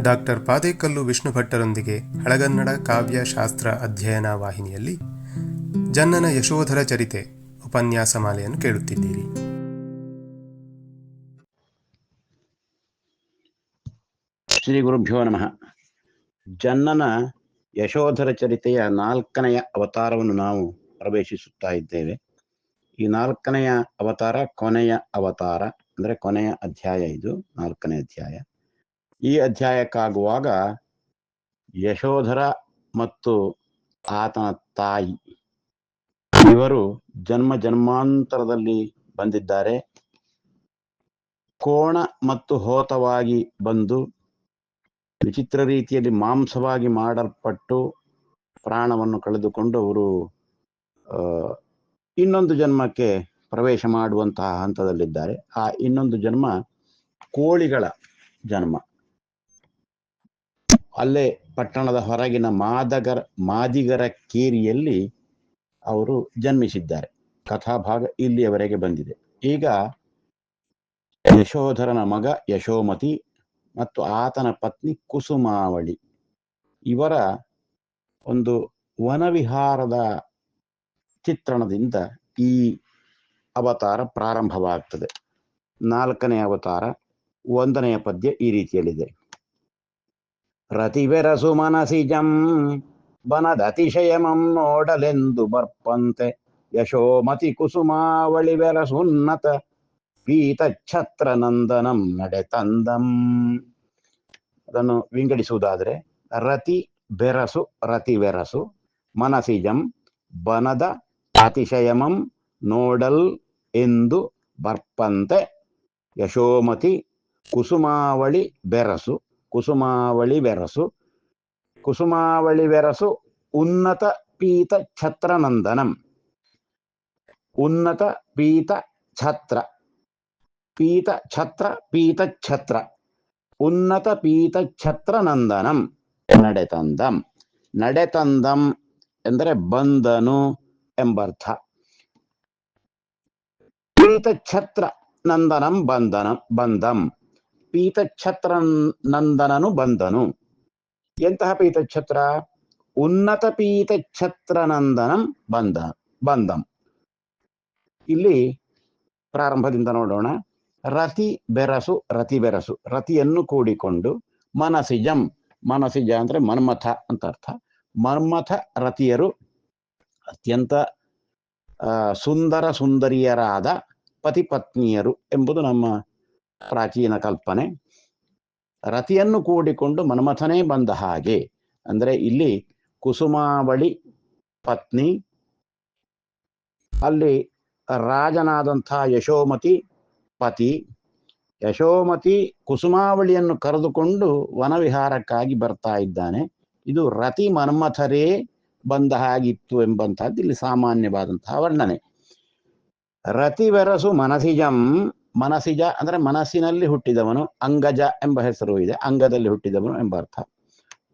Doctor Padekallu Vishnu ಭಟ್ಟರೊಂದಿಗೆ ಹಳಗನ್ನಡ ಕಾವ್ಯ ಶಾಸ್ತ್ರ ಅಧ್ಯಯನ ವಾಹಿನಿಯಲ್ಲಿ ಜನ್ನನ ಯಶೋಧರ ಚರಿತೆ ಉಪನ್ಯಾಸ ಮಾಲೆಯನ್ನು ಕೇಳುತ್ತಿದ್ದೀರಿ. ಶ್ರೀ ಗುರುಭ್ಯೋ ನಮಃ. ಜನ್ನನ ಯಶೋಧರ ಚರಿತೆಯ 4ನೆಯ ಅವತಾರವನ್ನು ನಾವು ಪ್ರವೇಶಿಸುತ್ತಾ ಇದ್ದೇವೆ. ಈ 4ನೆಯ ಅವತಾರ ಕೊನೆಯ ಅವತಾರ, ಅಂದರೆ ಕೊನೆಯ ಅಧ್ಯಾಯ. ಇದು 4ನೇ ಅಧ್ಯಾಯ. ಈ ಅಧ್ಯಾಯಕ್ಕಾಗುವಾಗ ಯಶೋಧರ ಮತ್ತು ಆತನ ತಾಯಿ ಇವರು ಜನ್ಮ ಜನ್ಮಾಂತರದಲ್ಲಿ ಬಂದಿದ್ದಾರೆ. ಕೋಣ ಮತ್ತು ಹೋತವಾಗಿ ಬಂದು ವಿಚಿತ್ರ ರೀತಿಯಲ್ಲಿ ಮಾಂಸವಾಗಿ ಮಾಡಲ್ಪಟ್ಟು ಪ್ರಾಣವನ್ನು ಕಳೆದುಕೊಂಡು ಅವರು ಇನ್ನೊಂದು ಜನ್ಮಕ್ಕೆ ಪ್ರವೇಶ ಮಾಡುವಂತಹ ಹಂತದಲ್ಲಿದ್ದಾರೆ. ಆ ಇನ್ನೊಂದು ಜನ್ಮ ಕೋಳಿಗಳ ಜನ್ಮ. ಅಲ್ಲೇ ಪಟ್ಟಣದ ಹೊರಗಿನ ಮಾದಿಗರ ಕೇರಿಯಲ್ಲಿ ಅವರು ಜನ್ಮಿಸಿದ್ದಾರೆ. ಕಥಾಭಾಗ ಇಲ್ಲಿಯವರೆಗೆ ಬಂದಿದೆ. ಈಗ ಯಶೋಧರನ ಮಗ ಯಶೋಮತಿ ಮತ್ತು ಆತನ ಪತ್ನಿ ಕುಸುಮಾವಳಿ ಇವರ ಒಂದು ವನವಿಹಾರದ ಚಿತ್ರಣದಿಂದ ಈ ಅವತಾರ ಪ್ರಾರಂಭವಾಗ್ತದೆ. 4ನೇ ಅವತಾರ 1ನೆಯ ಪದ್ಯ ಈ ರೀತಿಯಲ್ಲಿದೆ. ರತಿವೆರಸು ಮನಸಿಜಂ ಬನದತಿಶಯಮಂ ನೋಡಲೆಂದು ಬರ್ಪಂತೆ ಯಶೋಮತಿ ಕುಸುಮಾವಳಿ ಬೆರಸುನ್ನತ ಪೀತಛತ್ರ ನಂದನಂ ನಡೆತಂದಂ. ಅದನ್ನು ವಿಂಗಡಿಸುವುದಾದರೆ, ರತಿ ಬೆರಸು, ರತಿವೆರಸು, ಮನಸಿಜಂ ಬನದ ಅತಿಶಯಮಂ ನೋಡಲ್ ಎಂದು ಬರ್ಪಂತೆ ಯಶೋಮತಿ ಕುಸುಮಾವಳಿ ಬೆರಸು, ಕುಸುಮಾವಳಿ ಬೆರಸು, ಕುಸುಮಾವಳಿ ಬೆರಸು ಉನ್ನತ ಪೀತ ಛತ್ರ ನಂದನಂ. ಉನ್ನತ ಪೀತ ಛತ್ರ, ಪೀತ ಛತ್ರ, ಪೀತ ಛತ್ರ, ಉನ್ನತ ಪೀತ ಛತ್ರ ನಂದನಂ ನಡೆತಂದಂ. ನಡೆತಂದಂ ಎಂದರೆ ಬಂದನು ಎಂಬರ್ಥ. ಪೀತಛತ್ರ ನಂದನಂ ಬಂದಂ. ಪೀತಛತ್ರ ನಂದನನು ಬಂದನು. ಎಂತಹ ಪೀತಛತ್ರ? ಉನ್ನತ ಪೀತಛತ್ರ ನಂದನಂ ಬಂದಂ. ಇಲ್ಲಿ ಪ್ರಾರಂಭದಿಂದ ನೋಡೋಣ. ರತಿ ಬೆರಸು, ರತಿ ಬೆರಸು, ರತಿಯನ್ನು ಕೂಡಿಕೊಂಡು, ಮನಸಿಜಂ, ಮನಸಿಜ ಅಂದ್ರೆ ಮನ್ಮಥ ಅಂತ ಅರ್ಥ. ಮನ್ಮಥ ರತಿಯರು ಅತ್ಯಂತ ಸುಂದರ ಸುಂದರಿಯರಾದ ಪತಿಪತ್ನಿಯರು ಎಂಬುದು ನಮ್ಮ ಪ್ರಾಚೀನ ಕಲ್ಪನೆ. ರತಿಯನ್ನು ಕೂಡಿಕೊಂಡು ಮನ್ಮಥನೇ ಬಂದ ಹಾಗೆ ಅಂದ್ರೆ ಇಲ್ಲಿ ಕುಸುಮಾವಳಿ ಪತ್ನಿ, ಅಲ್ಲಿ ರಾಜನಾದಂಥ ಯಶೋಮತಿ ಪತಿ. ಯಶೋಮತಿ ಕುಸುಮಾವಳಿಯನ್ನು ಕರೆದುಕೊಂಡು ವನವಿಹಾರಕ್ಕಾಗಿ ಬರ್ತಾ ಇದ್ದಾನೆ. ಇದು ರತಿ ಮನ್ಮಥರೇ ಬಂದ ಹಾಗಿತ್ತು ಎಂಬಂತಹದ್ದು ಇಲ್ಲಿ ಸಾಮಾನ್ಯವಾದಂತಹ ವರ್ಣನೆ. ರತಿವೆರಸು ಮನಸಿಜಂ, ಮನಸಿಜ ಅಂದ್ರೆ ಮನಸ್ಸಿನಲ್ಲಿ ಹುಟ್ಟಿದವನು. ಅಂಗಜ ಎಂಬ ಹೆಸರು ಇದೆ, ಅಂಗದಲ್ಲಿ ಹುಟ್ಟಿದವನು ಎಂಬ ಅರ್ಥ.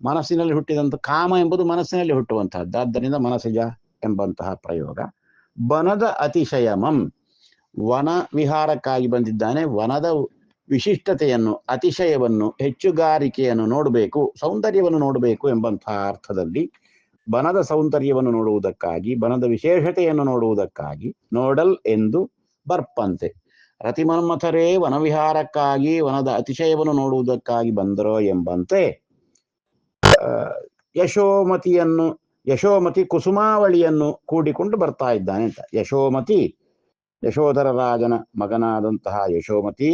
ಮನಸ್ಸಿನಲ್ಲಿ ಹುಟ್ಟಿದಂಥ ಕಾಮ ಎಂಬುದು ಮನಸ್ಸಿನಲ್ಲಿ ಹುಟ್ಟುವಂತಹದ್ದು, ಆದ್ದರಿಂದ ಮನಸಿಜ ಎಂಬಂತಹ ಪ್ರಯೋಗ. ಬನದ ಅತಿಶಯಮಂ, ವನ ವಿಹಾರಕ್ಕಾಗಿ ಬಂದಿದ್ದಾನೆ. ವನದ ವಿಶಿಷ್ಟತೆಯನ್ನು, ಅತಿಶಯವನ್ನು, ಹೆಚ್ಚುಗಾರಿಕೆಯನ್ನು ನೋಡಬೇಕು, ಸೌಂದರ್ಯವನ್ನು ನೋಡಬೇಕು ಎಂಬಂತಹ ಅರ್ಥದಲ್ಲಿ ಬನದ ಸೌಂದರ್ಯವನ್ನು ನೋಡುವುದಕ್ಕಾಗಿ, ಬನದ ವಿಶೇಷತೆಯನ್ನು ನೋಡುವುದಕ್ಕಾಗಿ ನೋಡಲ್ ಎಂದು ಬರ್ಪಂತೆ. ರತಿಮನ್ಮಥರೇ ವನವಿಹಾರಕ್ಕಾಗಿ ವನದ ಅತಿಶಯವನ್ನು ನೋಡುವುದಕ್ಕಾಗಿ ಬಂದರೋ ಎಂಬಂತೆ ಯಶೋಮತಿ ಕುಸುಮಾವಳಿಯನ್ನು ಕೂಡಿಕೊಂಡು ಬರ್ತಾ ಇದ್ದಾನೆ ಅಂತ. ಯಶೋಮತಿ ಯಶೋಧರ ರಾಜನ ಮಗನಾದಂತಹ ಯಶೋಮತಿ,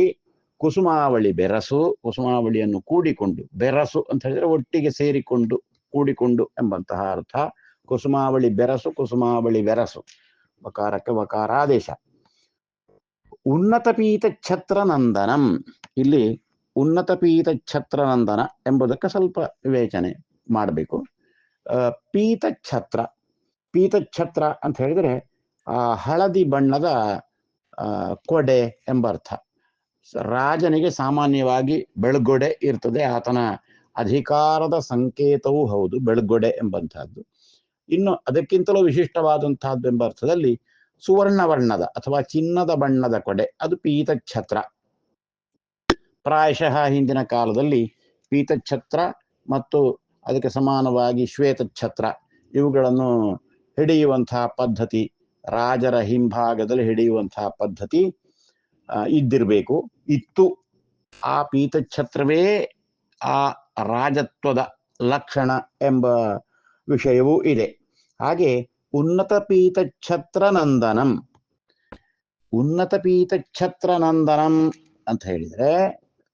ಕುಸುಮಾವಳಿ ಬೆರಸು, ಕುಸುಮಾವಳಿಯನ್ನು ಕೂಡಿಕೊಂಡು, ಬೆರಸು ಅಂತ ಹೇಳಿದ್ರೆ ಒಟ್ಟಿಗೆ ಸೇರಿಕೊಂಡು, ಕೂಡಿಕೊಂಡು ಎಂಬಂತಹ ಅರ್ಥ. ಕುಸುಮಾವಳಿ ಬೆರಸು, ಕುಸುಮಾವಳಿ ಬೆರಸು, ವಕಾರಕ್ಕೆ ವಕಾರಾದೇಶ. ಉನ್ನತ ಪೀತ ಛತ್ರ ನಂದನಂ, ಇಲ್ಲಿ ಉನ್ನತ ಪೀತ ಛತ್ರ ನಂದನ ಎಂಬುದಕ್ಕೆ ಸ್ವಲ್ಪ ವಿವೇಚನೆ ಮಾಡಬೇಕು. ಪೀತಛತ್ರ, ಪೀತಛತ್ರ ಅಂತ ಹೇಳಿದ್ರೆ ಹಳದಿ ಬಣ್ಣದ ಕೊಡೆ ಎಂಬ ಅರ್ಥ. ರಾಜನಿಗೆ ಸಾಮಾನ್ಯವಾಗಿ ಬೆಳ್ಗೊಡೆ ಇರ್ತದೆ, ಆತನ ಅಧಿಕಾರದ ಸಂಕೇತವೂ ಹೌದು ಬೆಳ್ಗೊಡೆ ಎಂಬಂತಹದ್ದು. ಇನ್ನು ಅದಕ್ಕಿಂತಲೂ ವಿಶಿಷ್ಟವಾದಂತಹದ್ದು ಎಂಬ ಅರ್ಥದಲ್ಲಿ ಸುವರ್ಣ ವರ್ಣದ ಅಥವಾ ಚಿನ್ನದ ಬಣ್ಣದ ಕೊಡೆ, ಅದು ಪೀತಛತ್ರ. ಪ್ರಾಯಶಃ ಹಿಂದಿನ ಕಾಲದಲ್ಲಿ ಪೀತಛತ್ರ ಮತ್ತು ಅದಕ್ಕೆ ಸಮಾನವಾಗಿ ಶ್ವೇತಛತ್ರ ಇವುಗಳನ್ನು ಹಿಡಿಯುವಂತಹ ಪದ್ಧತಿ, ರಾಜರ ಹಿಂಭಾಗದಲ್ಲಿ ಹಿಡಿಯುವಂತಹ ಪದ್ಧತಿ ಇದ್ದಿರಬೇಕು, ಇತ್ತು. ಆ ಪೀತಛತ್ರವೇ ಆ ರಾಜತ್ವದ ಲಕ್ಷಣ ಎಂಬ ವಿಷಯವೂ ಇದೆ. ಹಾಗೆ ಉನ್ನತ ಪೀತಛತ್ರ ನಂದನಂ, ಉನ್ನತ ಪೀತಛತ್ರ ನಂದನಂ ಅಂತ ಹೇಳಿದ್ರೆ,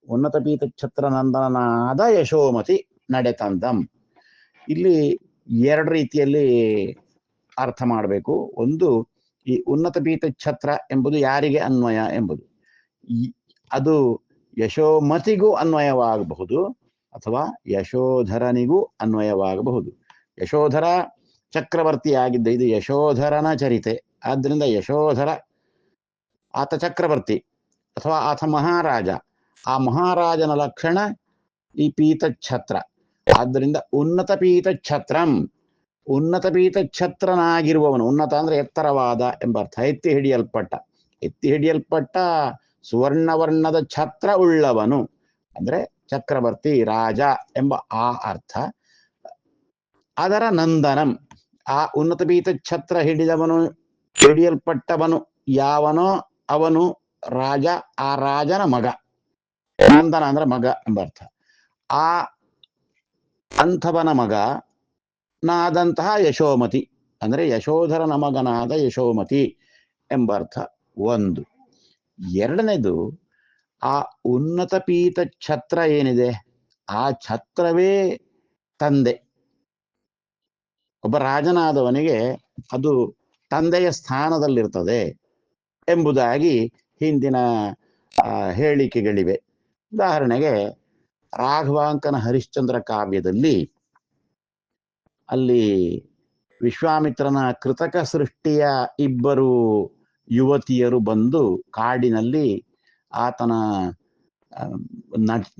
ಉನ್ನತ ಪೀತಛತ್ರ ನಂದನನಾದ ಯಶೋಮತಿ ನಡೆತಂದಂ. ಇಲ್ಲಿ ಎರಡು ರೀತಿಯಲ್ಲಿ ಅರ್ಥ ಮಾಡಬೇಕು. ಒಂದು, ಈ ಉನ್ನತ ಪೀತಛತ್ರ ಎಂಬುದು ಯಾರಿಗೆ ಅನ್ವಯ ಎಂಬುದು, ಅದು ಯಶೋಮತಿಗೂ ಅನ್ವಯವಾಗಬಹುದು ಅಥವಾ ಯಶೋಧರನಿಗೂ ಅನ್ವಯವಾಗಬಹುದು. ಯಶೋಧರ ಚಕ್ರವರ್ತಿಯಾಗಿದ್ದ, ಇದು ಯಶೋಧರನ ಚರಿತೆ. ಆದ್ದರಿಂದ ಯಶೋಧರ ಆತ ಚಕ್ರವರ್ತಿ ಅಥವಾ ಆತ ಮಹಾರಾಜ, ಆ ಮಹಾರಾಜನ ಲಕ್ಷಣ ಈ ಪೀತಛತ್ರ. ಆದ್ದರಿಂದ ಉನ್ನತ ಪೀತಛತ್ರಂ, ಉನ್ನತ ಪೀತಛತ್ರನಾಗಿರುವವನು, ಉನ್ನತ ಅಂದ್ರೆ ಎತ್ತರವಾದ ಎಂಬ ಅರ್ಥ, ಎತ್ತಿ ಹಿಡಿಯಲ್ಪಟ್ಟ, ಎತ್ತಿ ಹಿಡಿಯಲ್ಪಟ್ಟ ಸುವರ್ಣವರ್ಣದ ಛತ್ರ ಉಳ್ಳವನು ಅಂದ್ರೆ ಚಕ್ರವರ್ತಿ, ರಾಜ ಎಂಬ ಆ ಅರ್ಥ. ಅದರ ನಂದನಂ, ಆ ಉನ್ನತ ಪೀತಛತ್ರ ಹಿಡಿದವನು, ಹಿಡಿಯಲ್ಪಟ್ಟವನು ಯಾವನೋ ಅವನು ರಾಜ, ಆ ರಾಜನ ಮಗ. ನಂದನ ಅಂದ್ರೆ ಮಗ ಎಂಬ ಅರ್ಥ. ಆ ಅಂಥವನ ಮಗ ನಾದಂತಹ ಯಶೋಮತಿ ಅಂದ್ರೆ ಯಶೋಧರನ ಮಗನಾದ ಯಶೋಮತಿ ಎಂಬ ಅರ್ಥ ಒಂದು. ಎರಡನೇದು, ಆ ಉನ್ನತ ಪೀತ ಛತ್ರ ಏನಿದೆ, ಆ ಛತ್ರವೇ ತಂದೆ. ಒಬ್ಬ ರಾಜನಾದವನಿಗೆ ಅದು ತಂದೆಯ ಸ್ಥಾನದಲ್ಲಿರ್ತದೆ ಎಂಬುದಾಗಿ ಹಿಂದಿನ ಹೇಳಿಕೆಗಳಿವೆ. ಉದಾಹರಣೆಗೆ ರಾಘವಾಂಕನ ಹರಿಶ್ಚಂದ್ರ ಕಾವ್ಯದಲ್ಲಿ ಅಲ್ಲಿ ವಿಶ್ವಾಮಿತ್ರನ ಕೃತಕ ಸೃಷ್ಟಿಯ ಇಬ್ಬರು ಯುವತಿಯರು ಬಂದು ಕಾಡಿನಲ್ಲಿ ಆತನ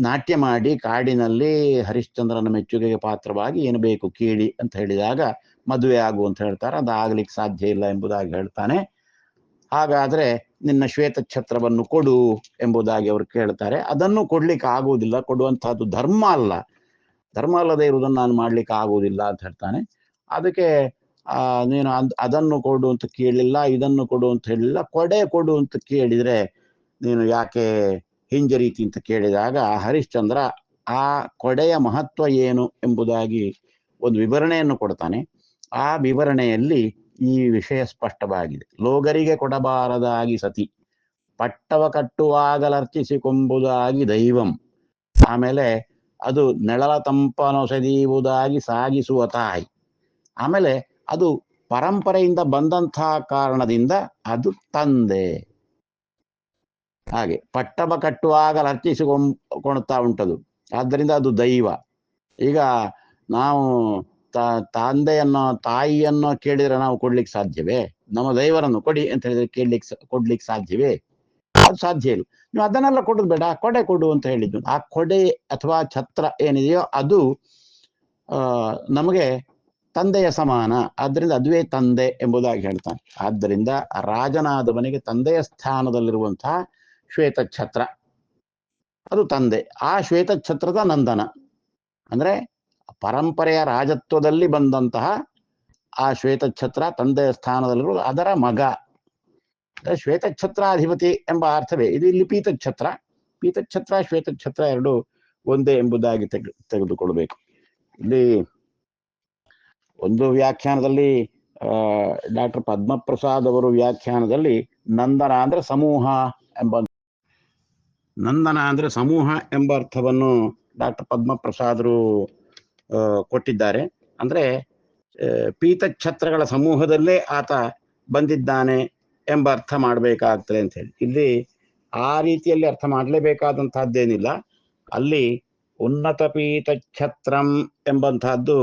ನಾಟ್ಯ ಮಾಡಿ ಕಾಡಿನಲ್ಲಿ ಹರಿಶ್ಚಂದ್ರನ ಮೆಚ್ಚುಗೆಗೆ ಪಾತ್ರವಾಗಿ ಏನು ಬೇಕು ಕೇಳಿ ಅಂತ ಹೇಳಿದಾಗ ಮದುವೆ ಆಗು ಅಂತ ಹೇಳ್ತಾರೆ. ಅದಾಗ್ಲಿಕ್ಕೆ ಸಾಧ್ಯ ಇಲ್ಲ ಎಂಬುದಾಗಿ ಹೇಳ್ತಾನೆ. ಹಾಗಾದ್ರೆ ನಿನ್ನ ಶ್ವೇತ ಛತ್ರವನ್ನು ಕೊಡು ಎಂಬುದಾಗಿ ಅವರು ಕೇಳ್ತಾರೆ. ಅದನ್ನು ಕೊಡ್ಲಿಕ್ಕೆ ಆಗುವುದಿಲ್ಲ, ಕೊಡುವಂತಹದ್ದು ಧರ್ಮ ಅಲ್ಲ, ಧರ್ಮ ಅಲ್ಲದೆ ಇರುವುದನ್ನು ನಾನು ಮಾಡ್ಲಿಕ್ಕೆ ಆಗುವುದಿಲ್ಲ ಅಂತ ಹೇಳ್ತಾನೆ. ಅದಕ್ಕೆ ನೀನು ಅದನ್ನು ಕೊಡು ಅಂತ ಕೇಳಲಿಲ್ಲ, ಇದನ್ನು ಕೊಡು ಅಂತ ಹೇಳಿಲ್ಲ, ಕೊಡೆ ಕೊಡು ಅಂತ ಕೇಳಿದ್ರೆ ನೀನು ಯಾಕೆ ಹಿಂಜರೀತಿ ಅಂತ ಕೇಳಿದಾಗ ಹರಿಶ್ಚಂದ್ರ ಆ ಕೊಡೆಯ ಮಹತ್ವ ಏನು ಎಂಬುದಾಗಿ ಒಂದು ವಿವರಣೆಯನ್ನು ಕೊಡ್ತಾನೆ. ಆ ವಿವರಣೆಯಲ್ಲಿ ಈ ವಿಷಯ ಸ್ಪಷ್ಟವಾಗಿದೆ. ಲೋಗರಿಗೆ ಕೊಡಬಾರದಾಗಿ ಸತಿ, ಪಟ್ಟವ ಕಟ್ಟುವಾಗಲರ್ಚಿಸಿಕೊಂಬುದಾಗಿ ದೈವಂ, ಆಮೇಲೆ ಅದು ನೆಳಲ ತಂಪನೊಸೆದೀವುದಾಗಿ ಸಾಗಿಸುವ ತಾಯಿ, ಆಮೇಲೆ ಅದು ಪರಂಪರೆಯಿಂದ ಬಂದಂತಹ ಕಾರಣದಿಂದ ಅದು ತಂದೆ. ಹಾಗೆ ಪಟ್ಟವ ಕಟ್ಟುವಾಗ ಅರ್ಚಿಸಿಕೊಳ್ತಾ ಉಂಟದು, ಆದ್ದರಿಂದ ಅದು ದೈವ. ಈಗ ನಾವು ತಂದೆಯನ್ನೋ ತಾಯಿಯನ್ನೋ ಕೇಳಿದ್ರೆ ನಾವು ಕೊಡ್ಲಿಕ್ಕೆ ಸಾಧ್ಯವೇ? ನಮ್ಮ ದೈವರನ್ನು ಕೊಡಿ ಅಂತ ಹೇಳಿದ್ರೆ ಕೊಡ್ಲಿಕ್ಕೆ ಸಾಧ್ಯವೇ? ಅದು ಸಾಧ್ಯ ಇಲ್ಲ. ನೀವು ಅದನ್ನೆಲ್ಲ ಕೊಡೋದು ಬೇಡ, ಕೊಡೆ ಕೊಡು ಅಂತ ಹೇಳಿದ್ದು. ಆ ಕೊಡೆ ಅಥವಾ ಛತ್ರ ಏನಿದೆಯೋ ಅದು ನಮಗೆ ತಂದೆಯ ಸಮಾನ, ಆದ್ದರಿಂದ ಅದುವೇ ತಂದೆ ಎಂಬುದಾಗಿ ಹೇಳ್ತಾನೆ. ಆದ್ದರಿಂದ ರಾಜನಾದವನಿಗೆ ತಂದೆಯ ಸ್ಥಾನದಲ್ಲಿರುವಂತಹ ಶ್ವೇತಛತ್ರ ಅದು ತಂದೆ. ಆ ಶ್ವೇತಛತ್ರದ ನಂದನ ಅಂದ್ರೆ ಪರಂಪರೆಯ ರಾಜತ್ವದಲ್ಲಿ ಬಂದಂತಹ ಆ ಶ್ವೇತಛತ್ರ ತಂದೆಯ ಸ್ಥಾನದಲ್ಲಿರುವುದು, ಅದರ ಮಗ. ಶ್ವೇತಛತ್ರಾಧಿಪತಿ ಎಂಬ ಅರ್ಥವೇ ಇದು. ಇಲ್ಲಿ ಪೀತಛತ್ರ, ಪೀತಛತ್ರ ಶ್ವೇತಛತ್ರ ಎರಡು ಒಂದೇ ಎಂಬುದಾಗಿ ತೆಗೆದುಕೊಳ್ಬೇಕು. ಇಲ್ಲಿ ಒಂದು ವ್ಯಾಖ್ಯಾನದಲ್ಲಿ ಡಾಕ್ಟರ್ ಪದ್ಮಪ್ರಸಾದ್ ಅವರು ವ್ಯಾಖ್ಯಾನದಲ್ಲಿ ನಂದನ ಅಂದ್ರೆ ಸಮೂಹ ಎಂಬ, ನಂದನ ಅಂದ್ರೆ ಸಮೂಹ ಎಂಬ ಅರ್ಥವನ್ನು ಡಾಕ್ಟರ್ ಪದ್ಮಪ್ರಸಾದರು ಕೊಟ್ಟಿದ್ದಾರೆ. ಅಂದ್ರೆ ಪೀತಛತ್ರಗಳ ಸಮೂಹದಲ್ಲೇ ಆತ ಬಂದಿದ್ದಾನೆ ಎಂಬ ಅರ್ಥ ಮಾಡಬೇಕಾಗ್ತದೆ ಅಂತ ಹೇಳಿ. ಇಲ್ಲಿ ಆ ರೀತಿಯಲ್ಲಿ ಅರ್ಥ ಮಾಡಲೇಬೇಕಾದಂತಹದ್ದೇನಿಲ್ಲ. ಅಲ್ಲಿ ಉನ್ನತ ಪೀತಛತ್ರಂ ಎಂಬಂತಹದ್ದು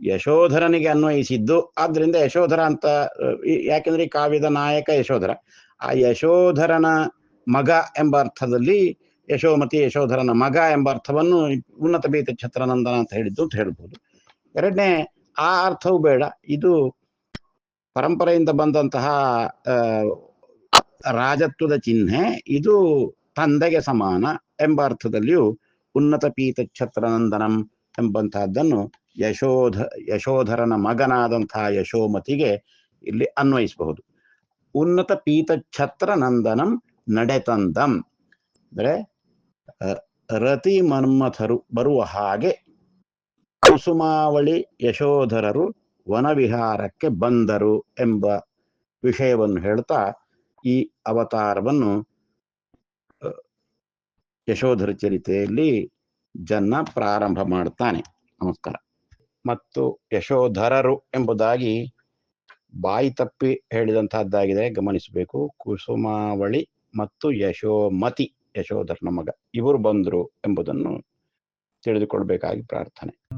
ಯಶೋಧರನಿಗೆ ಅನ್ವಯಿಸಿದ್ದು. ಆದ್ರಿಂದ ಯಶೋಧರ ಅಂತ, ಯಾಕೆಂದ್ರೆ ಈ ಕಾವ್ಯದ ನಾಯಕ ಯಶೋಧರ, ಆ ಯಶೋಧರನ ಮಗ ಎಂಬ ಅರ್ಥದಲ್ಲಿ ಯಶೋಮತಿ ಯಶೋಧರನ ಮಗ ಎಂಬ ಅರ್ಥವನ್ನು ಉನ್ನತ ಪೀತಛತ್ರ ನಂದನ ಅಂತ ಹೇಳಿದ್ದು ಅಂತ ಹೇಳ್ಬೋದು. ಎರಡನೇ ಆ ಅರ್ಥವೂ ಬೇಡ, ಇದು ಪರಂಪರೆಯಿಂದ ಬಂದಂತಹ ರಾಜತ್ವದ ಚಿಹ್ನೆ, ಇದು ತಂದೆಗೆ ಸಮಾನ ಎಂಬ ಅರ್ಥದಲ್ಲಿಯೂ ಉನ್ನತ ಪೀತಚ್ಛತ್ರನಂದನಂ ಎಂಬಂತಹದ್ದನ್ನು ಯಶೋಧರನ ಮಗನಾದಂತಹ ಯಶೋಮತಿಗೆ ಇಲ್ಲಿ ಅನ್ವಯಿಸಬಹುದು. ಉನ್ನತ ಪೀತಚ್ಛತ್ರ ನಂದನಂ ನಡೆತಂದಂ ಅಂದ್ರೆ ರತಿ ಮನ್ಮಥರು ಬರುವ ಹಾಗೆ ಕುಸುಮಾವಳಿ ಯಶೋಧರರು ವನವಿಹಾರಕ್ಕೆ ಬಂದರು ಎಂಬ ವಿಷಯವನ್ನು ಹೇಳ್ತಾ ಈ ಅವತಾರವನ್ನು ಯಶೋಧರ ಚರಿತೆಯಲ್ಲಿ ಜನ್ನ ಪ್ರಾರಂಭ ಮಾಡ್ತಾನೆ. ನಮಸ್ಕಾರ. ಮತ್ತು ಯಶೋಧರರು ಎಂಬುದಾಗಿ ಬಾಯಿ ತಪ್ಪಿ ಹೇಳಿದಂತಹದ್ದಾಗಿದೆ, ಗಮನಿಸಬೇಕು. ಕುಸುಮಾವಳಿ ಮತ್ತು ಯಶೋಮತಿ, ಯಶೋಧರನ ಮಗ, ಇವರು ಬಂದರು ಎಂಬುದನ್ನು ತಿಳಿದುಕೊಳ್ಬೇಕಾಗಿ ಪ್ರಾರ್ಥನೆ.